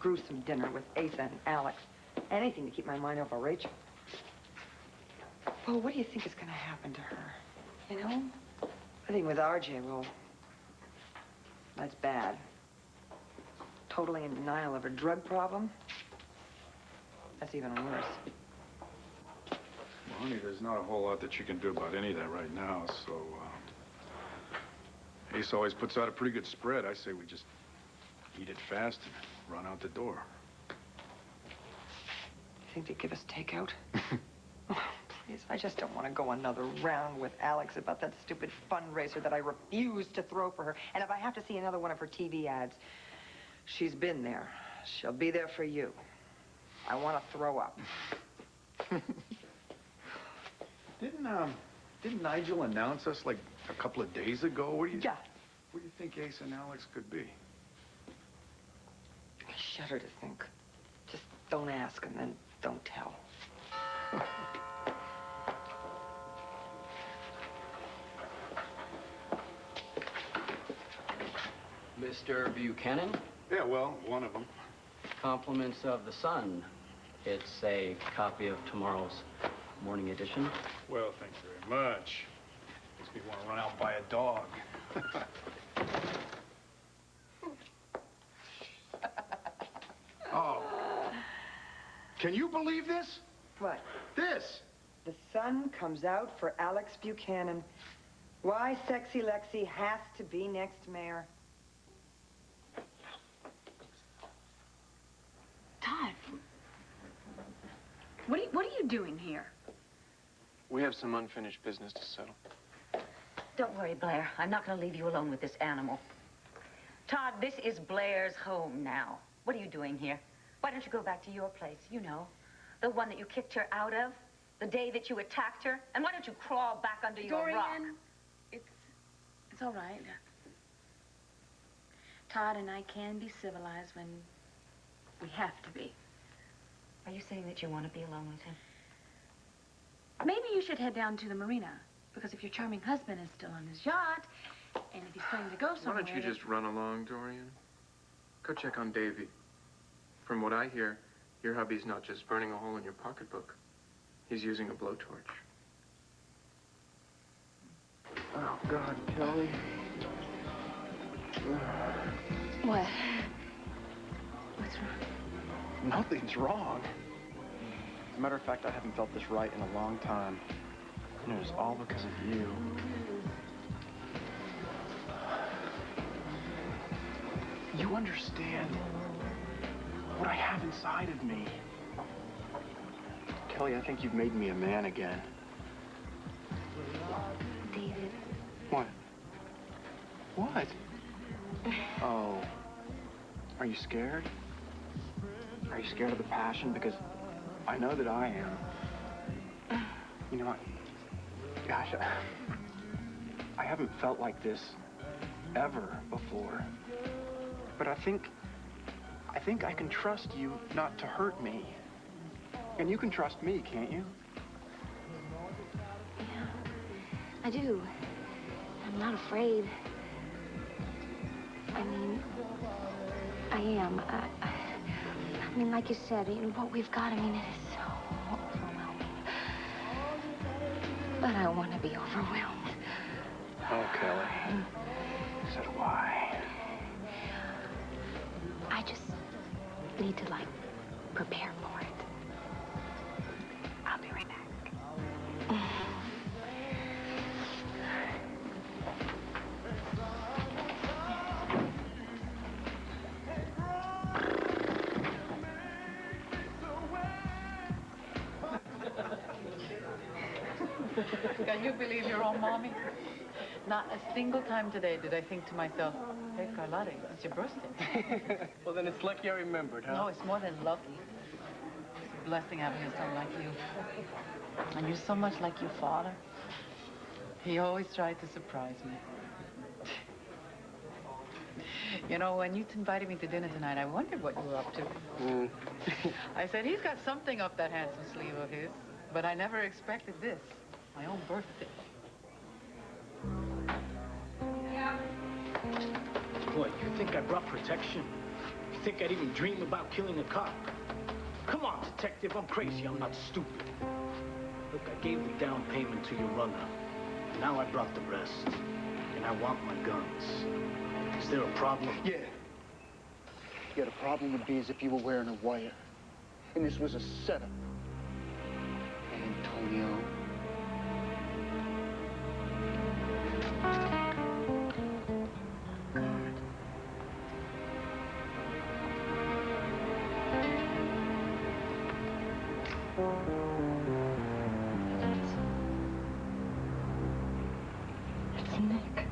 gruesome dinner with Asa and Alex. Anything to keep my mind off of Rachel. Well, what do you think is going to happen to her? You know? I think with RJ, well, that's bad. Totally in denial of her drug problem. That's even worse. Well, honey, there's not a whole lot that you can do about any of that right now, so, Ace always puts out a pretty good spread. I say we just eat it fast and run out the door. You think they'd give us takeout? Oh, please, I just don't want to go another round with Alex about that stupid fundraiser that I refused to throw for her. And if I have to see another one of her TV ads, she's been there. She'll be there for you. I want to throw up. Didn't Nigel announce us like a couple of days ago? Yeah. Where do you think Ace and Alex could be? I shudder to think. Just don't ask and then don't tell. Mr. Buchanan? Yeah, well, one of them. Compliments of the Sun. It's a copy of tomorrow's morning edition. Well, thank you very much. Makes me want to run out and buy a dog. Oh. Can you believe this? What? This! The Sun comes out for Alex Buchanan. Why Sexy Lexi has to be next mayor. Todd, what are you doing here? We have some unfinished business to settle. Don't worry, Blair. I'm not going to leave you alone with this animal. Todd, this is Blair's home now. What are you doing here? Why don't you go back to your place? You know, the one that you kicked her out of, the day that you attacked her. And why don't you crawl back under your rock? Dorian, it's all right. Todd and I can be civilized when we have to be. Are you saying that you want to be alone with him? Maybe you should head down to the marina, because if your charming husband is still on his yacht, and if he's planning to go somewhere... Why don't you just run along, Dorian? Go check on Davy. From what I hear, your hubby's not just burning a hole in your pocketbook. He's using a blowtorch. Oh, God, Kelly. What? What's wrong? Nothing's wrong. As a matter of fact, I haven't felt this right in a long time. And it was all because of you. You understand what I have inside of me. Kelly, I think you've made me a man again. David. What? What? Oh. Are you scared? Are you scared of the passion? Because I know that I am. You know what? Gosh, I haven't felt like this ever before. But I think I can trust you not to hurt me. And you can trust me, can't you? Yeah, I do. I'm not afraid. I mean, I am. I mean, like you said, you know, what we've got, I mean, it is so overwhelming. But I want to be overwhelmed. Oh, Kelly. So do I. I just need to, like, prepare for it. I'll be right back. Can you believe your own mommy? Not a single time today did I think to myself, hey, Carlotta, it's your birthday. Well, then it's lucky I remembered, huh? No, it's more than lucky. It's a blessing having a son like you. And you're so much like your father. He always tried to surprise me. You know, when you invited me to dinner tonight, I wondered what you were up to. I said, he's got something up that handsome sleeve of his, but I never expected this, my own birthday. Boy, you think I brought protection? think I'd even dream about killing a cop? Come on, detective, I'm crazy, I'm not stupid. Look, I gave the down payment to your runner. Now I brought the rest. And I want my guns. Is there a problem? Yeah. Yeah, the problem would be as if you were wearing a wire. And this was a setup. Antonio. It's Nick.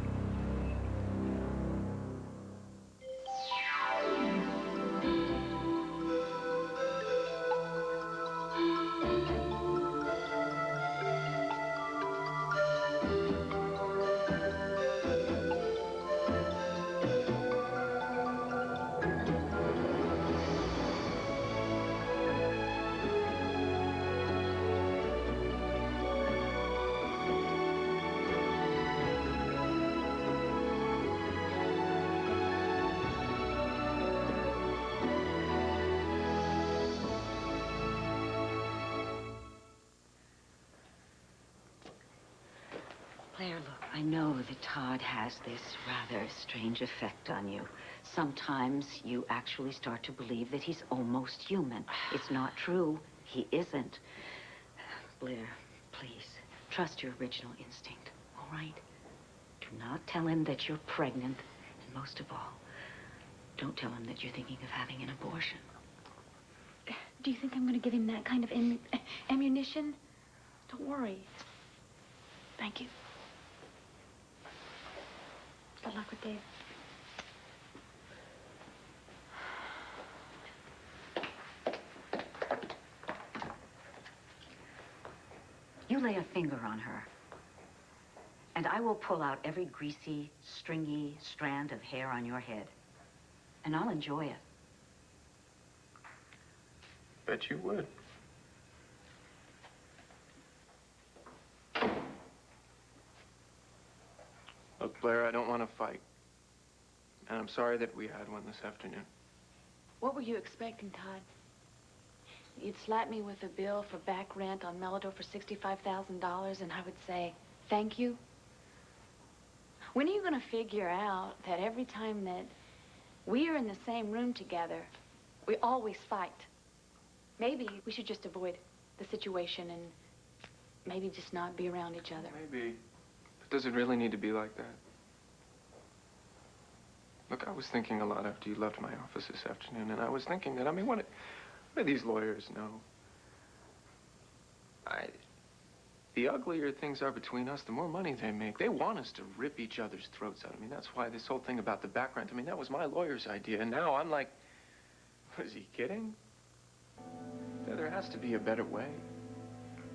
Blair, look, I know that Todd has this rather strange effect on you. Sometimes you actually start to believe that he's almost human. It's not true. He isn't. Blair, please, trust your original instinct, all right? Do not tell him that you're pregnant. And most of all, don't tell him that you're thinking of having an abortion. Do you think I'm going to give him that kind of ammunition? Don't worry. Thank you. Good luck with Dave. You lay a finger on her, and I will pull out every greasy, stringy strand of hair on your head. And I'll enjoy it. Bet you would. Look, Blair, I don't want to fight. And I'm sorry that we had one this afternoon. What were you expecting, Todd? You'd slap me with a bill for back rent on Melodor for $65,000, and I would say, thank you? When are you going to figure out that every time that we are in the same room together, we always fight? Maybe we should just avoid the situation and maybe just not be around each other. Maybe. But does it really need to be like that? Look, I was thinking a lot after you left my office this afternoon, and I was thinking that, I mean, what do these lawyers know? The uglier things are between us, the more money they make. They want us to rip each other's throats out. I mean, that's why this whole thing about the back rent, I mean, that was my lawyer's idea, and now I'm like, was he kidding? There has to be a better way.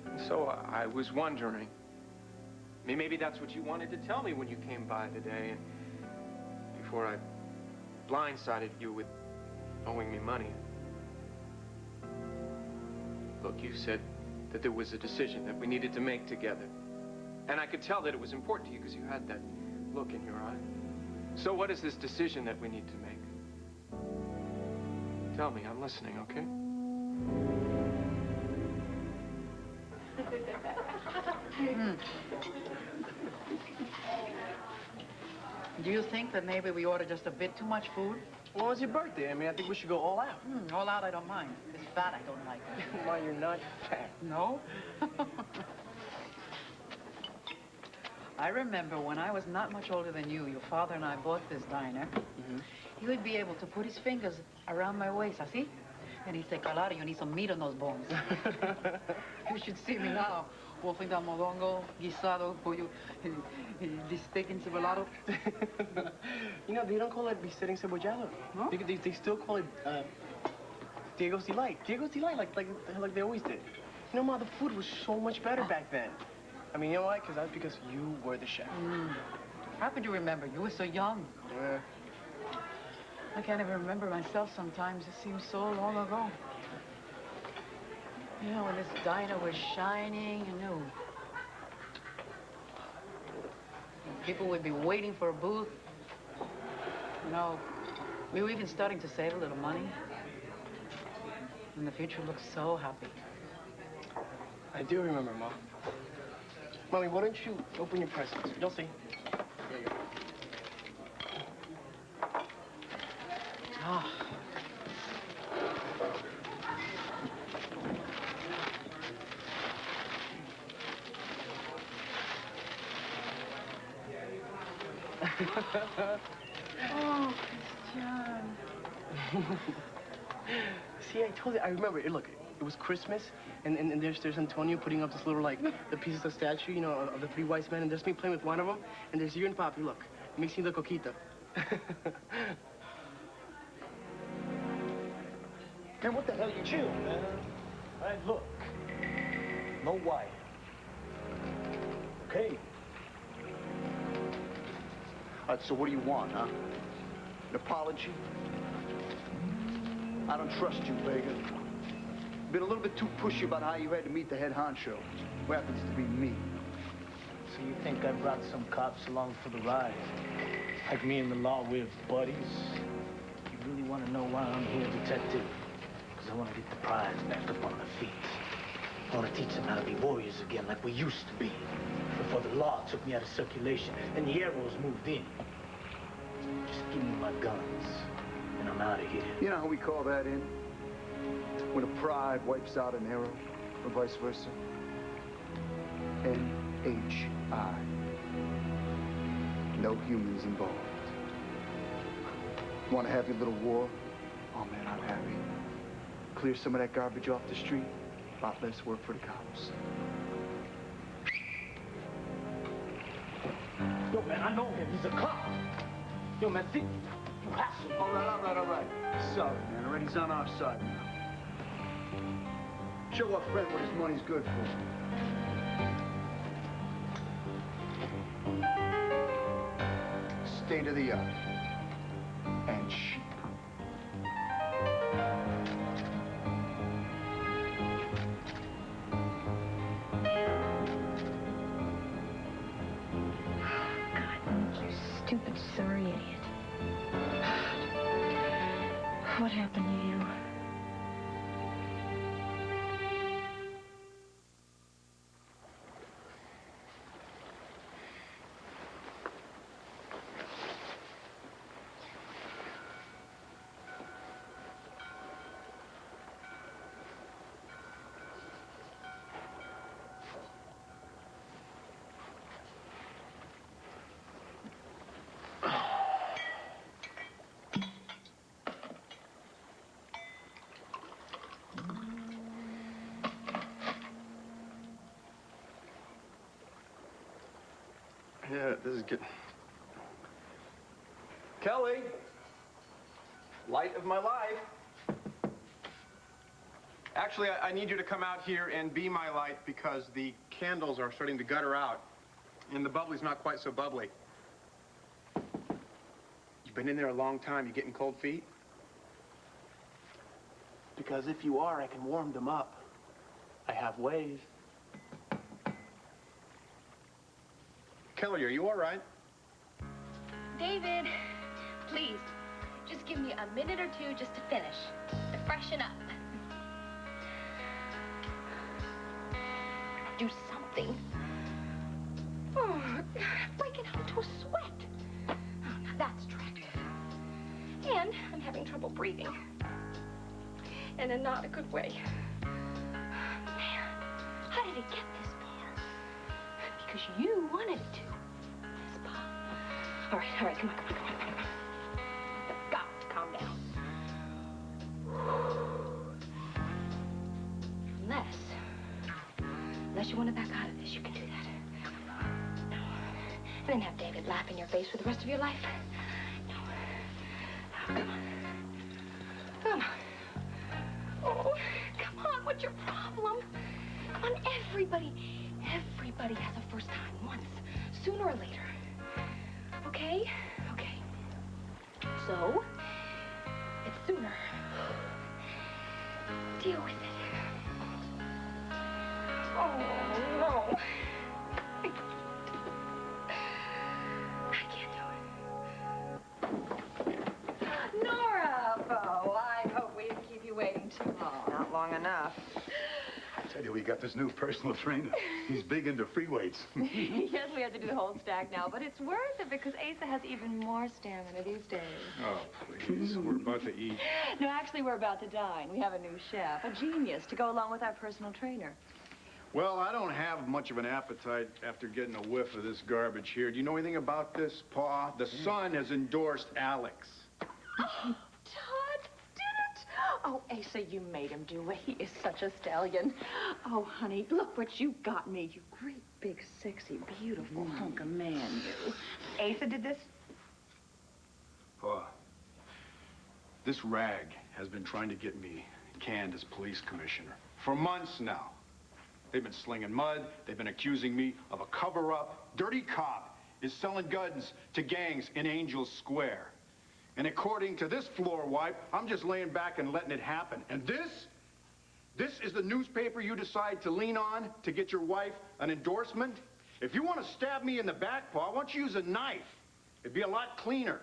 And so I was wondering, I mean, maybe that's what you wanted to tell me when you came by today, and before I blindsided you with owing me money. Look, you said that there was a decision that we needed to make together. And I could tell that it was important to you because you had that look in your eye. So what is this decision that we need to make? Tell me, I'm listening, okay? Do you think that maybe we ordered just a bit too much food? Well, it's your birthday. I mean, I think we should go all out. All out I don't mind. It's fat I don't like. Why, you're not fat. No? I remember when I was not much older than you, your father and I bought this diner. He would be able to put his fingers around my waist, así? And he'd say, Calari, you need some meat on those bones. You should see me now. Wolfing down modongo, guisado, pollo, the steak encebollado. You know, they don't call it bistec encebollado. No? They still call it Diego's Delight. Diego's Delight, like they always did. You know, Ma, the food was so much better back then. I mean, you know why? Because that's because you were the chef. How could you remember? You were so young. Yeah. I can't even remember myself sometimes. It seems so long ago. You know, when this diner was shining and new. People would be waiting for a booth. You know, We were even starting to save a little money. And the future looks so happy. I do remember, Mom. Mommy, why don't you open your presents? You'll see. There you go. Ah. Oh, Christian. See, I told you. I remember. Look, it was Christmas, and there's Antonio putting up this little, like, the pieces of statue, you know, of the three wise men, and there's me playing with one of them, and there's you and Papi. Look, it makes you look coquito. Man, what the hell you chill, man? All right, look. No wire. Okay? All right, so what do you want, huh? An apology? I don't trust you, Vega. Been a little bit too pushy about how you had to meet the head honcho, who happens to be me. So you think I brought some cops along for the ride? Like me and the law, we're buddies? You really want to know why I'm here, detective? Because I want to get the prize back up on their feet. I want to teach them how to be warriors again like we used to be. Before the law took me out of circulation and the arrows moved in. Just give me my guns, and I'm out of here. You know how we call that in? When a pride wipes out an arrow, or vice versa? N-H-I. No humans involved. Want to have your little war? Oh, man, I'm happy. Clear some of that garbage off the street. A lot less work for the cops. Yo, man, I know him. He's a cop. Yo, man, think you hassle. All right. Sorry, man. Already he's on our side now. Show our friend what his money's good for. State of the art. And cheap. Stupid, sorry idiot. What happened to you? Yeah, this is good. Kelly! Light of my life. Actually, I need you to come out here and be my light because the candles are starting to gutter out. And the bubbly's not quite so bubbly. You've been in there a long time. You getting cold feet? Because if you are, I can warm them up. I have ways. Kelly, are you all right? David, please, just give me a minute or two just to finish, to freshen up. Do something. Oh, breaking out into a sweat. Oh, now that's attractive. And I'm having trouble breathing. And in not a good way. Man, how did it get this far? Because you wanted it to. All right, come on. I've got to calm down. Unless you want to back out of this, you can do that. No. And then have David laugh in your face for the rest of your life. No. Oh, come on. Oh, come on, what's your problem? Come on, everybody has a first time once, sooner or later. Okay? Okay. So, it's sooner. Deal with it. Oh, no. I can't do it. Nora! long enough. I tell you, we got this new personal trainer. He's big into free weights. Yes, we have to do the whole stack now, but it's worth it because Asa has even more stamina these days. Oh, please. We're about to eat. No, actually, we're about to dine. We have a new chef, a genius, to go along with our personal trainer. Well, I don't have much of an appetite after getting a whiff of this garbage here. Do you know anything about this, Pa? The Sun has endorsed Alex. Todd did it! Oh, Asa, you made him do it. He is such a stallion. Oh, honey, look what you got me. You great, big, sexy, beautiful hunk of man, you. Asa did this? Pa, this rag has been trying to get me canned as police commissioner for months now. They've been slinging mud. They've been accusing me of a cover-up. Dirty Cop is selling guns to gangs in Angel Square. And according to this floor wipe, I'm just laying back and letting it happen. And this is the newspaper you decide to lean on to get your wife an endorsement? If you want to stab me in the back, Pa, why don't you use a knife? It'd be a lot cleaner.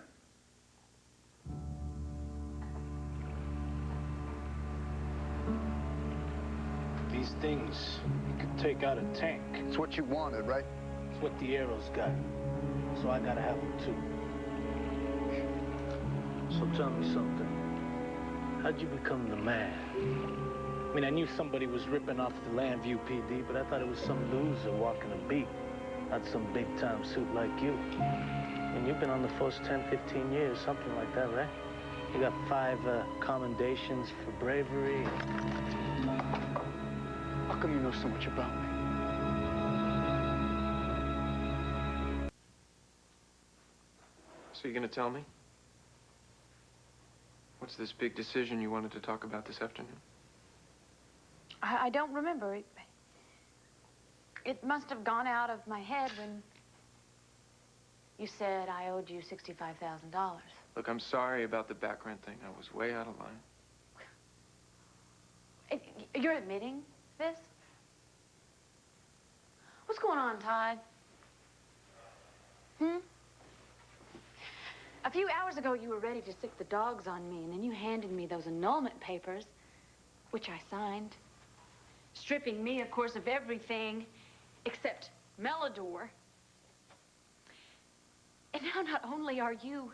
These things, you could take out a tank. It's what you wanted, right? It's what the Arrows got. So I gotta have them too. So tell me something. How'd you become the man? I mean, I knew somebody was ripping off the Landview PD, but I thought it was some loser walking a beat, not some big-time suit like you. I mean, you've been on the force 10, 15 years, something like that, right? You got 5 commendations for bravery. How come you know so much about me? So you gonna tell me? What's this big decision you wanted to talk about this afternoon? I don't remember. It must have gone out of my head when you said I owed you $65,000. Look, I'm sorry about the back rent thing. I was way out of line. You're admitting this? What's going on, Todd? A few hours ago, you were ready to sick the dogs on me, and then you handed me those annulment papers, which I signed, stripping me, of course, of everything except Melodor. And now not only are you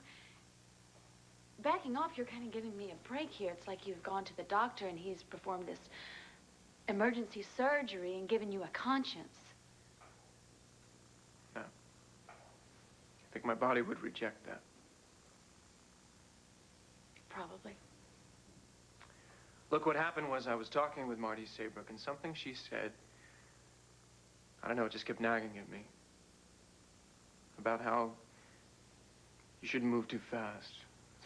backing off, you're kind of giving me a break here. It's like you've gone to the doctor and he's performed this emergency surgery and given you a conscience. No. I think my body would reject that. Probably. Look, what happened was I was talking with Marty Saybrook, and something she said, I don't know, it just kept nagging at me. About how you shouldn't move too fast.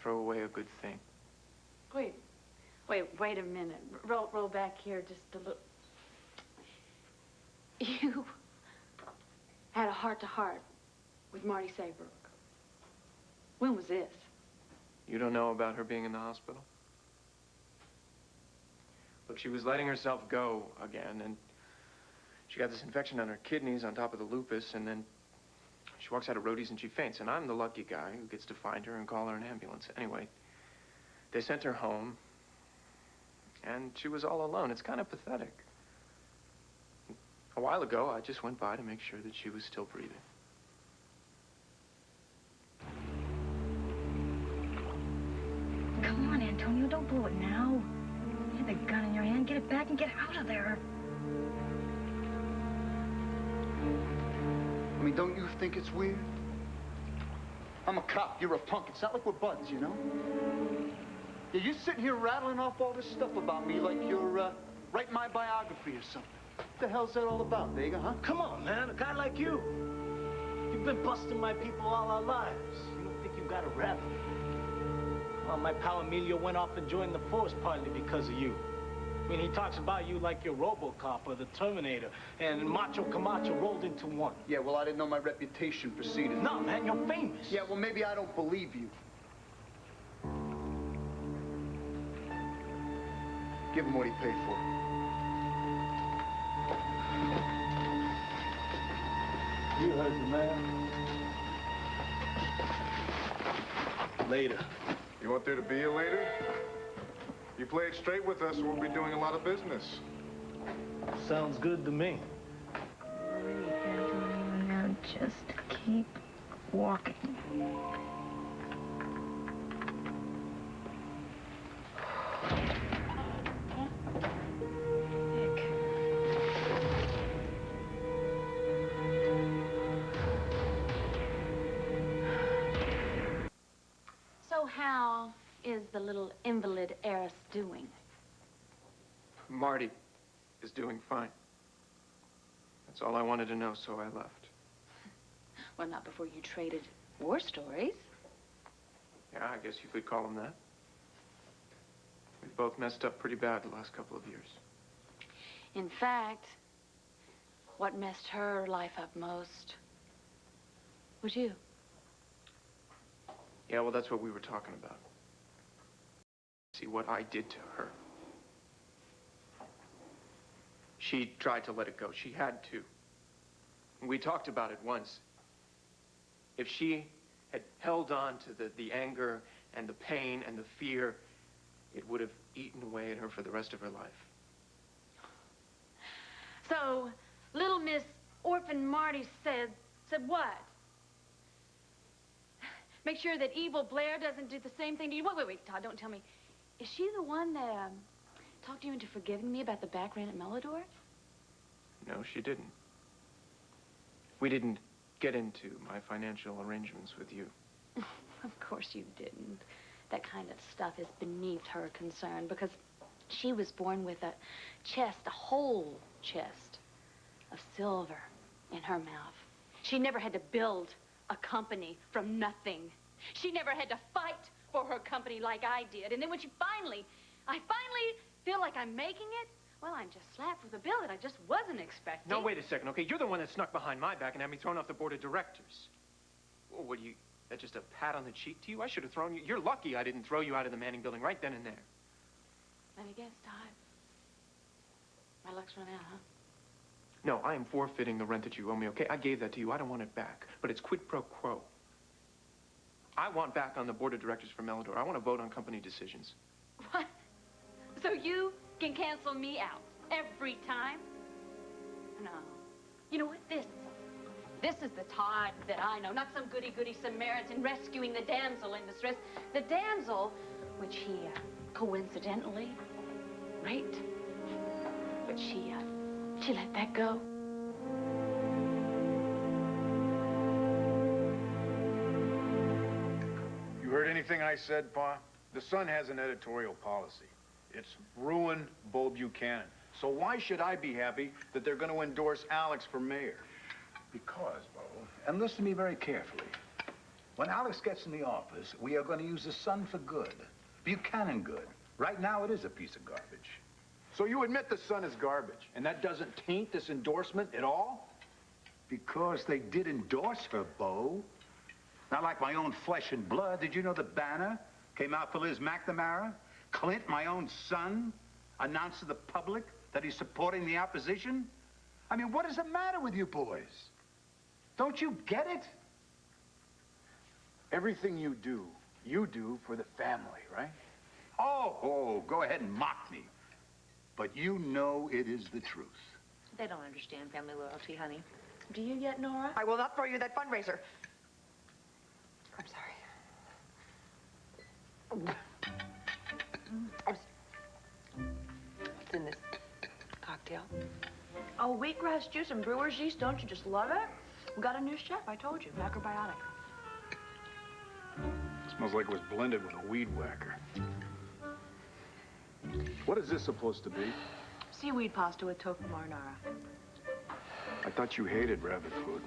Throw away a good thing. Wait a minute. Roll back here just a little. You had a heart-to-heart with Marty Saybrook. When was this? You don't know about her being in the hospital? Look, she was letting herself go again, and she got this infection on her kidneys on top of the lupus, and then she walks out of Rhodey's and she faints, and I'm the lucky guy who gets to find her and call her an ambulance. Anyway, they sent her home, and she was all alone. It's kind of pathetic. A while ago, I just went by to make sure that she was still breathing. Come on, Antonio, don't blow it now. You have the gun in your hand. Get it back and get out of there. I mean, don't you think it's weird? I'm a cop, you're a punk. It's not like we're buds, you know? Yeah, you're sitting here rattling off all this stuff about me like you're, writing my biography or something. What the hell's that all about, Vega, huh? Come on, man, a guy like you. You've been busting my people all our lives. You don't think you got a rep? Well, my pal Emilio went off and joined the force partly because of you. I mean, he talks about you like you're RoboCop or the Terminator, and Macho Camacho rolled into one. Yeah, well, I didn't know my reputation preceded. No, man, you're famous. Yeah, well, maybe I don't believe you. Give him what he paid for. You heard the man. Later. You want there to be a later? You play it straight with us, we'll be doing a lot of business. Sounds good to me. Now just keep walking. So how is the little invalid heiress doing? Marty is doing fine. That's all I wanted to know, so I left. Well, not before you traded war stories. Yeah, I guess you could call them that. We've both messed up pretty bad the last couple of years. In fact, what messed her life up most was you. Yeah, well, that's what we were talking about. See what I did to her. She tried to let it go. She had to. We talked about it once. If she had held on to the anger and the pain and the fear, it would have eaten away at her for the rest of her life. So, little Miss Orphan Marty said what? Make sure that evil Blair doesn't do the same thing to you. Wait, Todd, don't tell me. Is she the one that, talked you into forgiving me about the back rent at Melodor? No, she didn't. We didn't get into my financial arrangements with you. Of course you didn't. That kind of stuff is beneath her concern because she was born with a chest, a whole chest of silver in her mouth. She never had to build a company from nothing. She never had to fight for her company like I did. And then when I finally feel like I'm making it, well, I'm just slapped with a bill that I just wasn't expecting. No, wait a second, okay? You're the one that snuck behind my back and had me thrown off the board of directors. Well, what, that's just a pat on the cheek to you? I should have thrown you. You're lucky I didn't throw you out of the Manning building right then and there. Let me guess, Todd. My luck's run out, huh? No, I am forfeiting the rent that you owe me, okay? I gave that to you. I don't want it back. But it's quid pro quo. I want back on the board of directors for Melodor. I want to vote on company decisions. What? So you can cancel me out every time? No. You know what? This is the Todd that I know, not some goody-goody Samaritan rescuing the damsel in distress. The damsel, which he coincidentally raped. But she let that go. You heard anything I said, Pa? The Sun has an editorial policy. It's ruin Bo Buchanan. So why should I be happy that they're going to endorse Alex for mayor? Because, Bo, and listen to me very carefully. When Alex gets in the office, we are going to use the Sun for good. Buchanan good. Right now, it is a piece of garbage. So you admit the Sun is garbage, and that doesn't taint this endorsement at all? Because they did endorse her, Bo. Not like my own flesh and blood. Did you know the banner came out for Liz McNamara? Clint, my own son, announced to the public that he's supporting the opposition? I mean, what is the matter with you boys? Don't you get it? Everything you do for the family, right? Oh, go ahead and mock me. But you know it is the truth. They don't understand family loyalty, honey. Do you yet, Nora? I will not throw you that fundraiser. I'm sorry. What's in this cocktail? Oh, wheatgrass juice and brewer's yeast, don't you just love it? We got a new chef, I told you, macrobiotic. Smells like it was blended with a weed whacker. What is this supposed to be? Seaweed pasta with tofu marinara. I thought you hated rabbit food.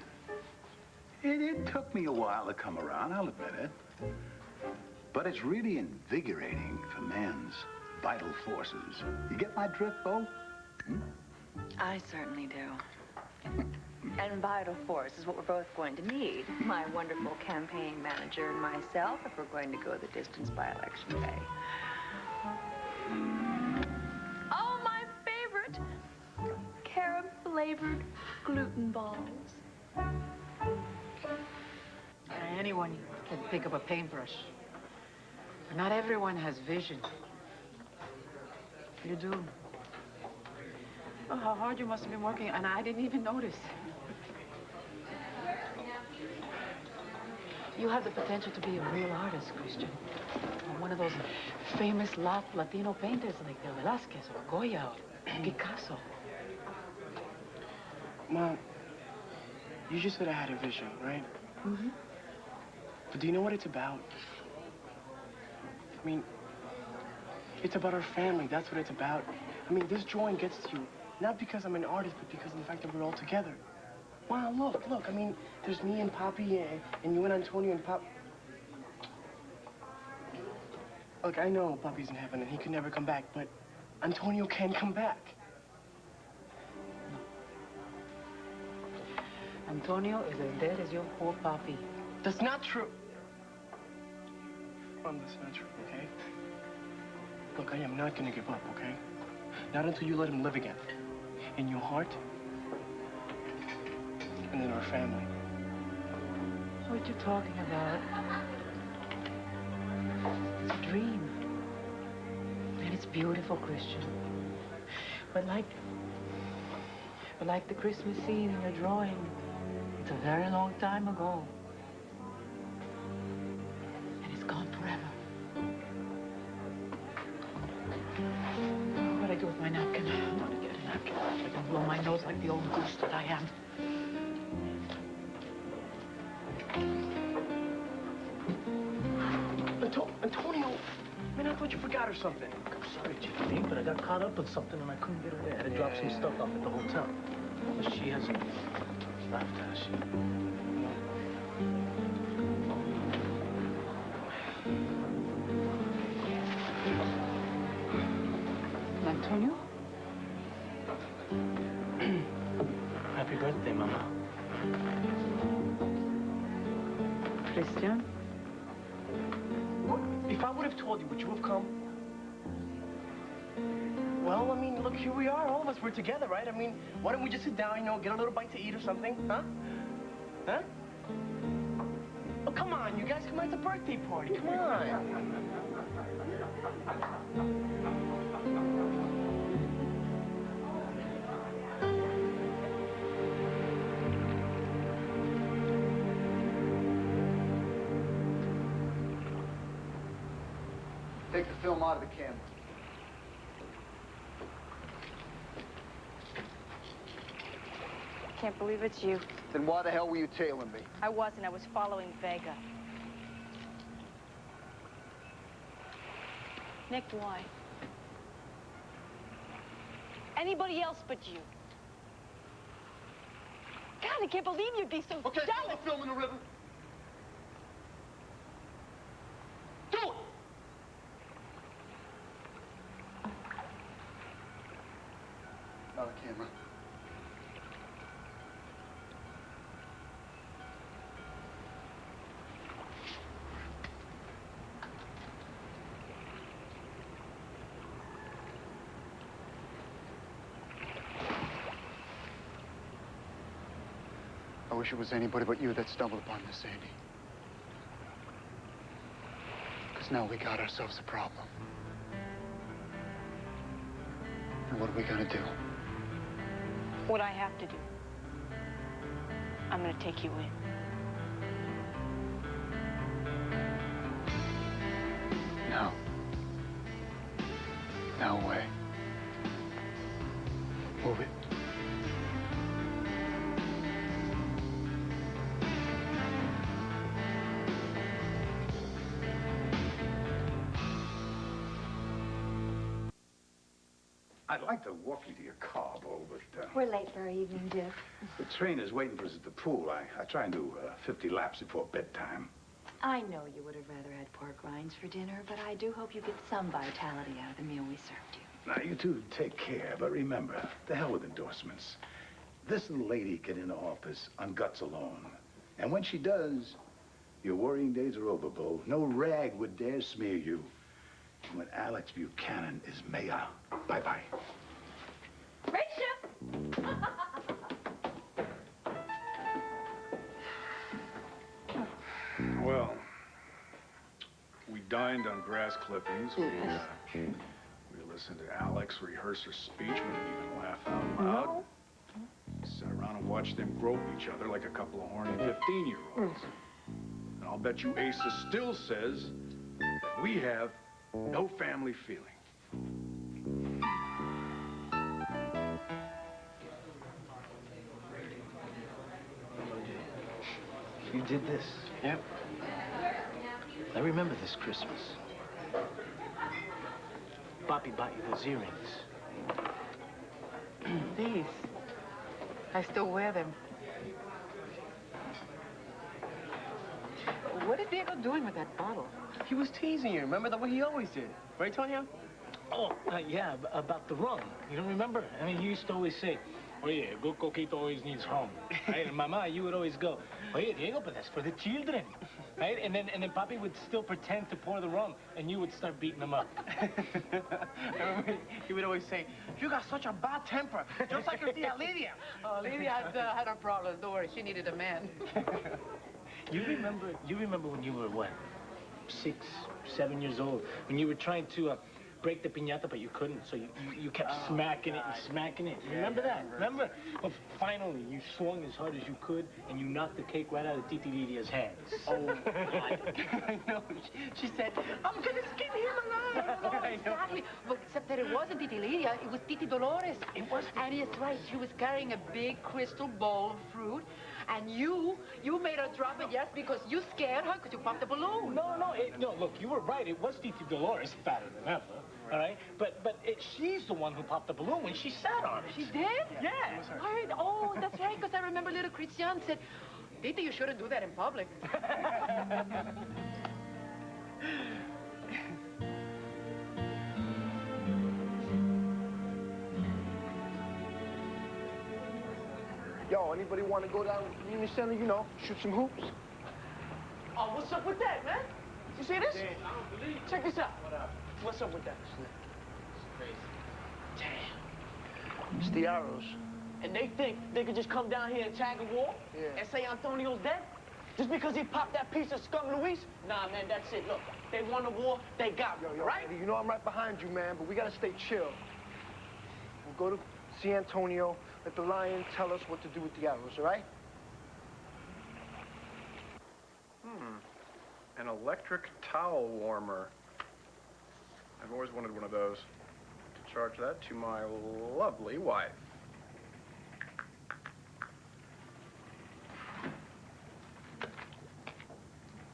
It took me a while to come around, I'll admit it. But it's really invigorating for man's vital forces. You get my drift, Bo? I certainly do. And vital force is what we're both going to need. My wonderful campaign manager and myself, if we're going to go the distance by election day. Oh, my favorite. Carom-flavored gluten balls. Anyone can pick up a paintbrush. But not everyone has vision. You do. Oh, how hard you must have been working, and I didn't even notice. You have the potential to be a real artist, Christian. One of those famous Latino painters like Velázquez or Goya or Picasso. Mom, you just said I had a vision, right? Mm-hmm. But do you know what it's about? I mean, it's about our family. That's what it's about. I mean, this drawing gets to you, not because I'm an artist, but because of the fact that we're all together. Wow, look. I mean, there's me and Papi and you and Antonio and Pop. Look, I know Papi's in heaven and he can never come back, but Antonio can come back. Antonio is as dead as your poor Papi. That's not true. Mom, that's not true, okay? Look, I am not gonna give up, okay? Not until you let him live again. In your heart, and in our family. What you talking about? It's a dream. And it's beautiful, Christian. But like the Christmas scene in your drawing, it's a very long time ago. And it's gone forever. What do I do with my napkin? I want to get a napkin. I can blow my nose like the old goose that I am. Antonio, man, I thought you forgot or something. I'm sorry, Chief, but I got caught up with something and I couldn't get her there. I had to drop some stuff off at the hotel. But she hasn't left, has she? Antonio? Happy birthday, Mama. Christian? If I would have told you, would you have come? Well, I mean, look, here we are. All of us, we're together, right? I mean, why don't we just sit down, you know, get a little bite to eat or something, huh? Huh? Oh, come on, you guys, come on, it's a birthday party, come on. Take the film out of the camera. Can't believe it's you. Then why the hell were you tailing me? I wasn't. I was following Vega. Nick, why? Anybody else but you. God, I can't believe you'd be so Okay, dumb. throw the film in the river. Do it! Out of camera. I wish it was anybody but you that stumbled upon this, Sandy. Because now we got ourselves a problem. And what are we gonna do? What I have to do. I'm gonna take you in. No. No way. Move it. I'd like to walk you to your car, Bo, but We're late for our evening dip. the train is waiting for us at the pool. I try and do 50 laps before bedtime. I know you would have rather had pork rinds for dinner, but I do hope you get some vitality out of the meal we served you. Now, you two take care, but remember, the hell with endorsements. This little lady get into office on guts alone. And when she does, your worrying days are over, Bo. No rag would dare smear you. And when Alex Buchanan is mayor, bye-bye. Well, we dined on grass clippings. We listen to Alex rehearse her speech. We didn't even laugh out loud. No. Sat around and watched them grope each other like a couple of horny 15-year-olds. And I'll bet you Asa still says that we have no family feeling. You did this? Yep. I remember this Christmas. Papi bought you those earrings. These. I still wear them. What is Diego doing with that bottle? He was teasing you. Remember the way he always did. Right, Tonio? Oh, yeah, about the rum. You don't remember? I mean, you used to always say, oh, yeah, a good coquito always needs rum. Right? And Mama, you would always go, oh, yeah, Diego, but that's for the children. Right? And then Papi would still pretend to pour the rum, and you would start beating him up. He would always say, you got such a bad temper, just like your tia Lydia. Oh, Lydia had her problems. Don't worry, she needed a man. You remember when you were, what, 6, 7 years old, when you were trying to break the piñata, but you couldn't, so you kept smacking it and smacking it. Remember that? Remember? Well, finally, you swung as hard as you could, and you knocked the cake right out of Titi Lydia's hands. Oh, I know. She said, I'm gonna skin him alive. Oh, exactly. But except that it wasn't Titi Lydia, it was Titi Dolores. It was. And it's right, she was carrying a big crystal bowl of fruit, and you made her drop it, yes, because you scared her because you popped the balloon. No, look, you were right. It was Titi Dolores, fatter than ever. All right? But she's the one who popped the balloon when she sat on it. She did? Yeah. Right. Oh, that's right, because I remember little Christian said, Titi, you shouldn't do that in public. Yo, anybody want to go down to the community center, you know, shoot some hoops? Oh, what's up with that, man? You see this? Check this out. What's up with that? Damn. It's the arrows. And they think they could just come down here and tag a wall and say Antonio's dead? Just because he popped that piece of scum Luis? Nah, man, that's it. Look, they won the war, they got me, right? You know I'm right behind you, man, but we gotta stay chill. We'll go to see Antonio, let the lion tell us what to do with the arrows, all right? An electric towel warmer. I've always wanted one of those. To charge that to my lovely wife.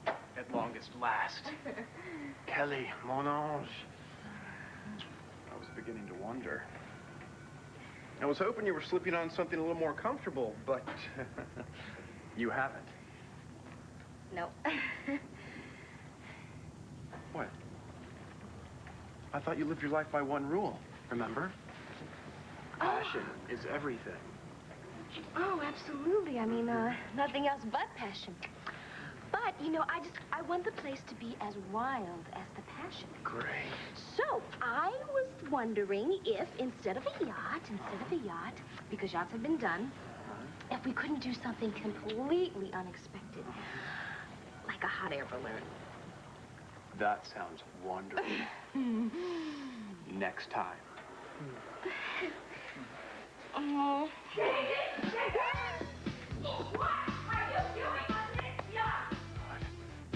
At longest last. Kelly, mon ange. I was beginning to wonder. I was hoping you were slipping on something a little more comfortable, but you haven't. No. What? I thought you lived your life by one rule, remember? Passion is everything. Oh, absolutely. I mean, nothing else but passion. But, you know, I want the place to be as wild as the passion. Great. So, I was wondering if, instead of a yacht, because yachts have been done, if we couldn't do something completely unexpected, like a hot air balloon. That sounds wonderful. Next time. Oh. What are you doing on this yacht?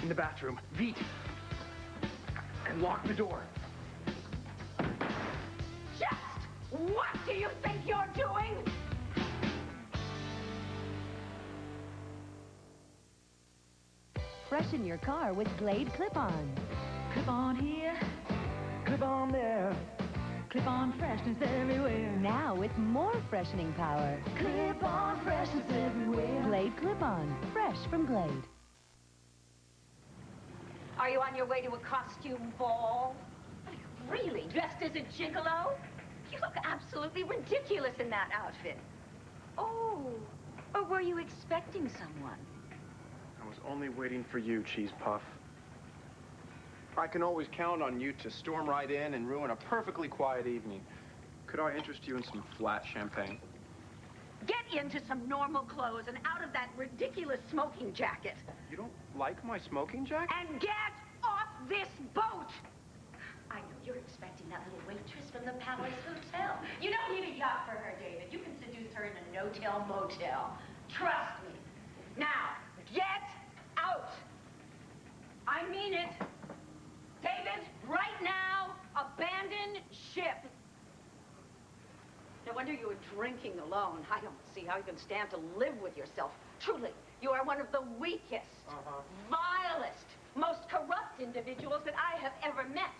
In the bathroom. Vite. And lock the door. Just what do you think you're doing? Freshen your car with Glade Clip-On. Clip-on here, clip-on there. Clip-on freshness everywhere. Now with more freshening power. Clip-on freshness everywhere. Glade Clip-On. Fresh from Glade. Are you on your way to a costume ball? Really? Dressed as a gigolo? You look absolutely ridiculous in that outfit. Oh, or were you expecting someone? I was only waiting for you, Cheese Puff. I can always count on you to storm right in and ruin a perfectly quiet evening. Could I interest you in some flat champagne? Get into some normal clothes and out of that ridiculous smoking jacket. You don't like my smoking jacket? And get off this boat! I know you're expecting that little waitress from the Palace Hotel. You don't need a yacht for her, David. You can seduce her in a no-tell motel. Trust me. Now, get out. I mean it. David, right now, abandon ship. No wonder you were drinking alone. I don't see how you can stand to live with yourself. Truly, you are one of the weakest, vilest, most corrupt individuals that I have ever met.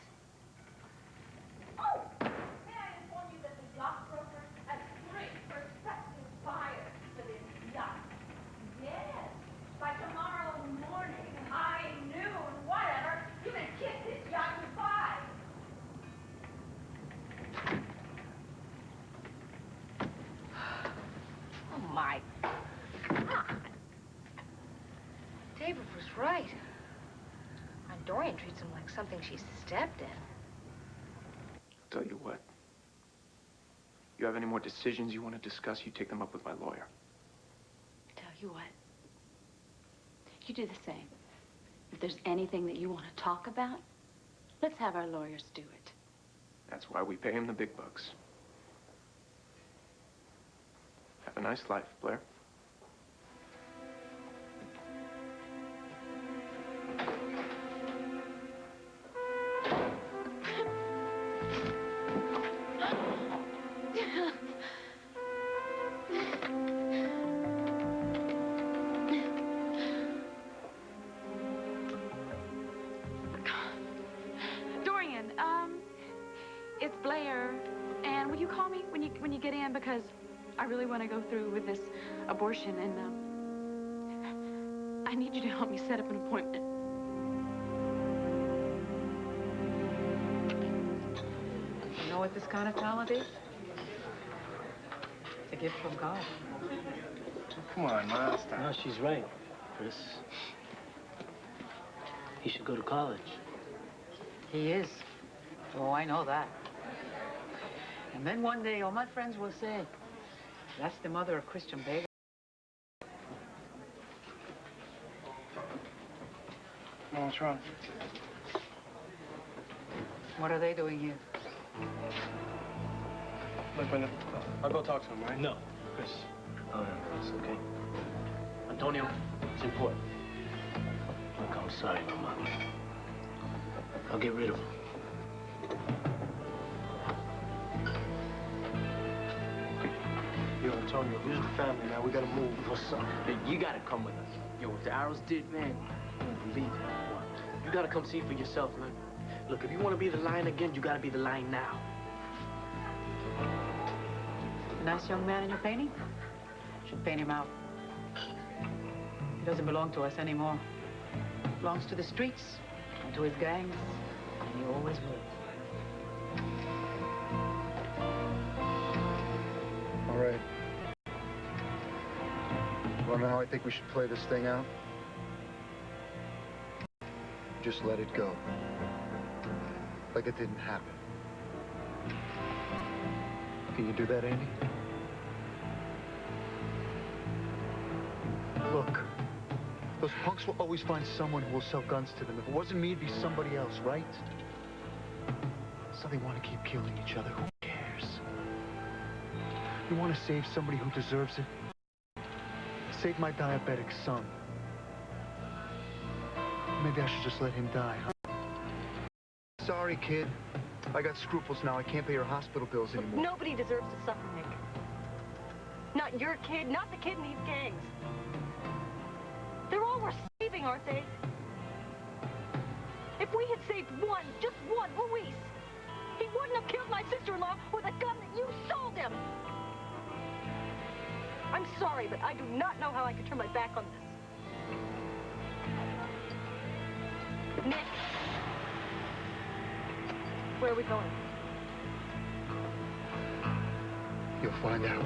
Oh, may I inform you that the yacht broker has 3 prospective buyers for this yacht? Yes, by tomorrow morning, high noon, whatever, you can kiss this yacht goodbye. Oh, my God. David was right. Aunt Dorian treats him like something she stepped in. Tell you what. You have any more decisions you want to discuss, you take them up with my lawyer. Tell you what. You do the same. If there's anything that you want to talk about, let's have our lawyers do it. That's why we pay him the big bucks. Have a nice life, Blair. Dorian, it's Blair. And will you call me when you get in? Because I really want to go through with this abortion, and I need you to help me set up an appointment. You know what this kind of talent is? It's a gift from God. Come on, Ma, stop. No, she's right, Chris. He should go to college. He is. Oh, I know that. And then one day, all my friends will say, that's the mother of Christian Baker. No, what's wrong? What are they doing here? Look, Brenda, I'll go talk to him, right? No, Chris. Oh, no, it's okay. Antonio, it's important. Look, I'm sorry, Mama. I'll get rid of him. Yo, Antonio, this is the family, man. We gotta move. What's up? Hey, you gotta come with us. Yo, what the Arrows did, man, you won't believe it. What? You gotta come see for yourself, man. Look, if you want to be the Lion again, you gotta be the Lion now. Nice young man in your painting? Should paint him out. He doesn't belong to us anymore. Belongs to the streets and to his gangs, and he always will. All right. Wanna know how I think we should play this thing out? Just let it go. Like it didn't happen. Can you do that, Andy? Look, those punks will always find someone who will sell guns to them. If it wasn't me, it'd be somebody else, right? So they want to keep killing each other. Who cares? You want to save somebody who deserves it? Save my diabetic son. Maybe I should just let him die, huh? Sorry, kid. I got scruples now. I can't pay your hospital bills anymore. Nobody deserves to suffer, Nick. Not your kid, not the kid in these gangs. They're all worth saving, aren't they? If we had saved one, just one, Luis, he wouldn't have killed my sister-in-law with a gun that you sold him. I'm sorry, but I do not know how I could turn my back on this. Nick, where are we going? You'll find out.